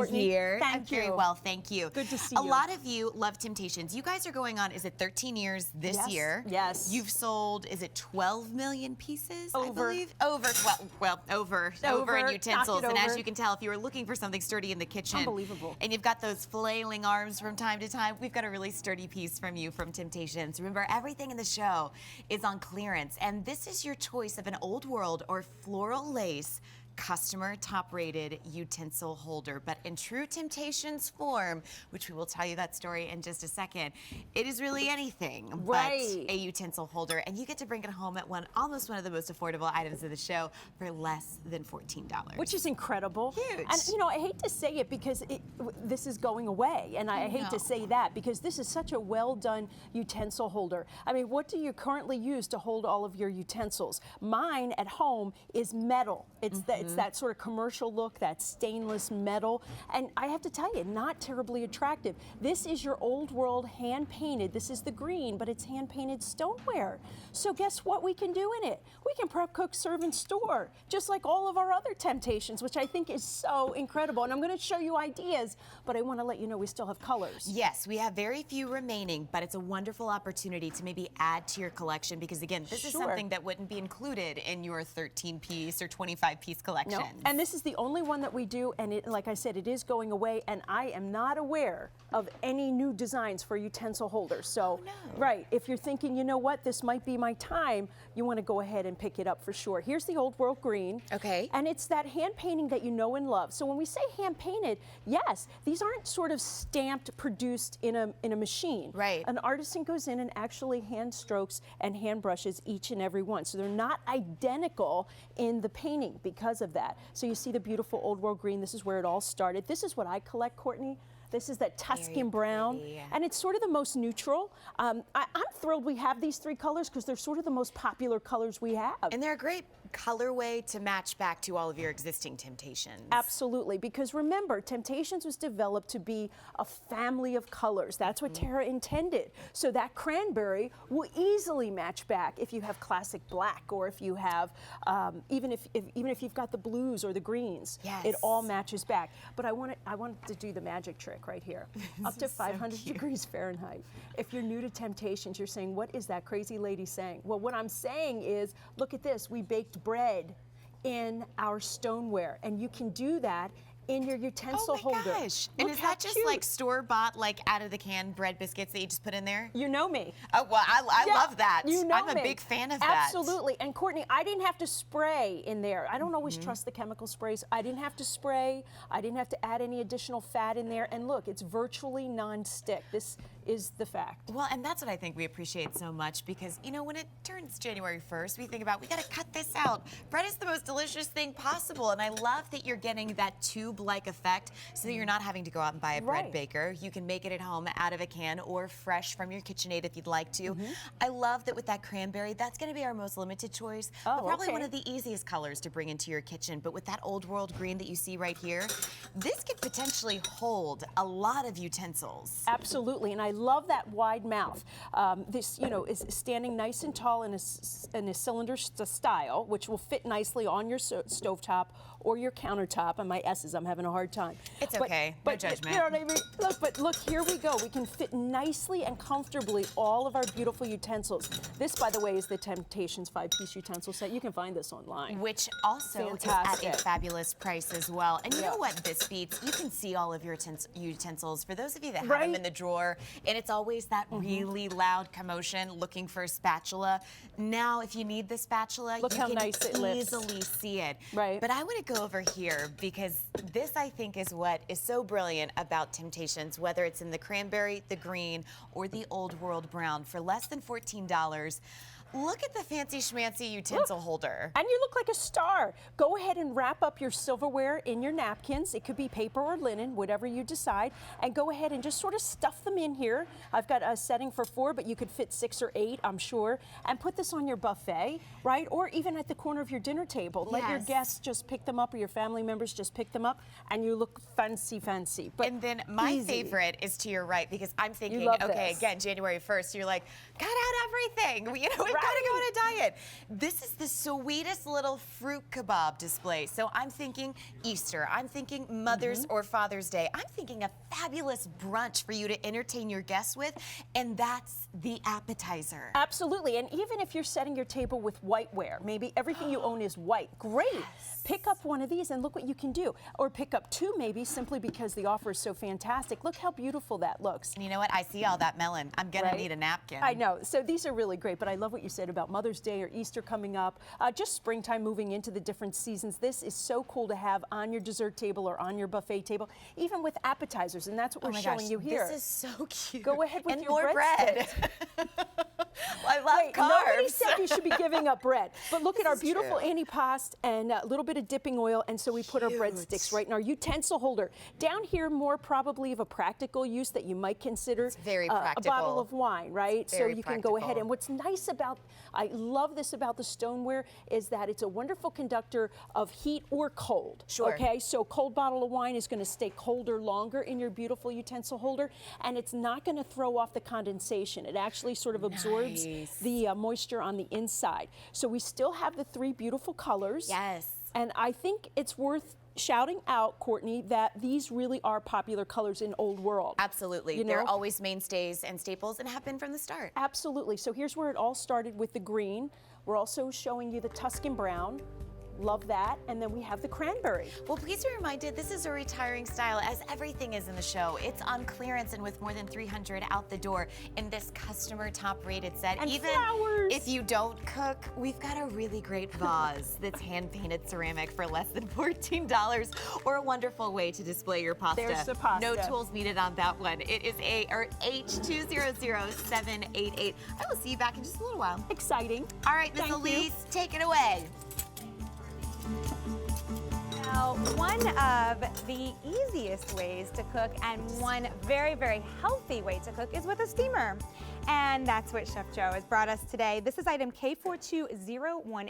Courtney. here. Thank I'm you. very well, thank you. Good to see A you. lot of you love Temp-tations. You guys are going on, is it 13 years this year? Yes. You've sold, is it 12 million pieces, Over. I believe? Over 12, well, over in utensils. And as you can tell, if you were looking for something sturdy in the kitchen. Unbelievable. And you've got those flailing arms from time to time, we've got a really sturdy piece from you from Temp-tations. Remember, everything in the show is on clearance. And this is your choice of an old world or floral lace customer top-rated utensil holder. But in true Temp-tations form, which we will tell you that story in just a second, it is really anything but a utensil holder. And you get to bring it home at almost one of the most affordable items of the show for less than $14. Which is incredible. Huge. And you know, I hate to say it because this is going away. And I hate to say that because this is such a well-done utensil holder. I mean, what do you currently use to hold all of your utensils? Mine at home is metal. It's that sort of commercial look, that stainless metal. And I have to tell you, not terribly attractive. This is your old world hand-painted. This is the green, but it's hand-painted stoneware. So guess what we can do in it? We can prep, cook, serve, and store, just like all of our other Temp-tations, which I think is so incredible. And I'm going to show you ideas, but I want to let you know we still have colors. Yes, we have very few remaining, but it's a wonderful opportunity to maybe add to your collection because, again, this is something that wouldn't be included in your 13-piece or 25-piece collection. No, and this is the only one that we do, and like I said, it is going away, and I am not aware of any new designs for utensil holders. So, right, if you're thinking, you know what, this might be my time, you want to go ahead and pick it up for sure. Here's the old world green. Okay. And it's that hand painting that you know and love. So when we say hand painted, yes, these aren't sort of stamped, produced in a machine. Right. An artisan goes in and actually hand strokes and hand brushes each and every one. So they're not identical in the painting because of that. So you see the beautiful old world green. This is where it all started. This is what I collect, Courtney. This is that Tuscan brown, and it's sort of the most neutral. I'm thrilled we have these three colors because they're sort of the most popular colors we have. And they're a great colorway to match back to all of your existing Temp-tations. Absolutely, because remember, Temp-tations was developed to be a family of colors. That's what Tara intended. So that cranberry will easily match back if you have classic black, or if you have, even if you've got the blues or the greens. Yes. It all matches back. But I wanted to do the magic trick right here. Up to 500 degrees Fahrenheit. If you're new to Temp-tations, you're saying, what is that crazy lady saying? Well, what I'm saying is, look at this, we baked bread in our stoneware, and you can do that in your utensil holder. Oh my gosh. And is that just like store-bought, like out of the can bread biscuits that you just put in there? You know me. Oh, well, I love that. You know I'm a big fan of that. Absolutely. And Courtney, I didn't have to spray in there. I don't always trust the chemical sprays. I didn't have to spray. I didn't have to add any additional fat in there. And look, it's virtually non-stick. This is the fact. Well, and that's what I think we appreciate so much because, you know, when it turns January 1st, we think about, we got to cut this out. Bread is the most delicious thing possible. And I love that you're getting that tube-like effect so that you're not having to go out and buy a bread baker. You can make it at home out of a can or fresh from your KitchenAid if you'd like to. I love that with that cranberry, that's going to be our most limited choice. But probably one of the easiest colors to bring into your kitchen. But with that old world green that you see right here, this could potentially hold a lot of utensils. Absolutely, and I love that wide mouth. This, you know, is standing nice and tall in a cylinder style, which will fit nicely on your stovetop or your countertop. And my S's, I'm having a hard time. It's okay, no judgment. You know what I mean? Look, but look, here we go. We can fit nicely and comfortably all of our beautiful utensils. This, by the way, is the Temp-tations 5-piece utensil set. You can find this online. Which also is at a fabulous price as well. And you know what this beats? You can see all of your utensils. For those of you that have them in the drawer, and it's always that really loud commotion looking for a spatula. Now, if you need the spatula, you can easily see it. Right. But I want to go over here because this, I think, is what is so brilliant about Temp-tations, whether it's in the cranberry, the green, or the old world brown. For less than $14, look at the fancy schmancy utensil holder. And you look like a star. Go ahead and wrap up your silverware in your napkins. It could be paper or linen, whatever you decide. And go ahead and just sort of stuff them in here. I've got a setting for 4, but you could fit 6 or 8, I'm sure. And put this on your buffet, right? Or even at the corner of your dinner table. Let your guests just pick them up, or your family members just pick them up, and you look fancy, fancy. But and then my favorite is to your right, because I'm thinking, okay, again, January 1st, you're like, cut out everything. You know, gotta go on a diet. This is the sweetest little fruit kebab display. So I'm thinking Easter. I'm thinking Mother's or Father's Day. I'm thinking a fabulous brunch for you to entertain your guests with, and that's the appetizer. Absolutely, and even if you're setting your table with whiteware, maybe everything you own is white, great. Pick up one of these and look what you can do. Or pick up two maybe, simply because the offer is so fantastic. Look how beautiful that looks. And you know what? I see all that melon. I'm gonna need a napkin. I know, so these are really great, but I love what you said about Mother's Day or Easter coming up, just springtime moving into the different seasons. This is so cool to have on your dessert table or on your buffet table, even with appetizers, and that's what we're showing you here. This is so cute. Go ahead with and your more bread. I love carbs. Nobody said you should be giving up bread. But look at our beautiful true. antipasto and a little bit of dipping oil, and so we put our breadsticks right in our utensil holder. Down here, more probably of a practical use that you might consider very practical. a bottle of wine, right? So you can go ahead. practical. And what's nice about, I love this about the stoneware, is that it's a wonderful conductor of heat or cold. Sure. Okay, so cold bottle of wine is going to stay colder longer in your beautiful utensil holder, and it's not going to throw off the condensation. It actually sort of absorbs the moisture on the inside. So we still have the three beautiful colors. Yes. And I think it's worth shouting out, Courtney, that these really are popular colors in Old World. Absolutely. You know? They're always mainstays and staples and have been from the start. Absolutely. So here's where it all started with the green. We're also showing you the Tuscan brown. Love that. And then we have the cranberry. Well, please be reminded, this is a retiring style, as everything is in the show. It's on clearance and with more than 300 out the door in this customer top-rated set. And even flowers. if you don't cook, we've got a really great vase that's hand-painted ceramic for less than $14, or a wonderful way to display your pasta. There's the pasta. No tools needed on that one. It is H200788. I will see you back in just a little while. Exciting. All right, Miss Thank you. Elise, take it away. Now, one of the easiest ways to cook and one very, very healthy way to cook is with a steamer. And that's what Chef Joe has brought us today. This is item K42018.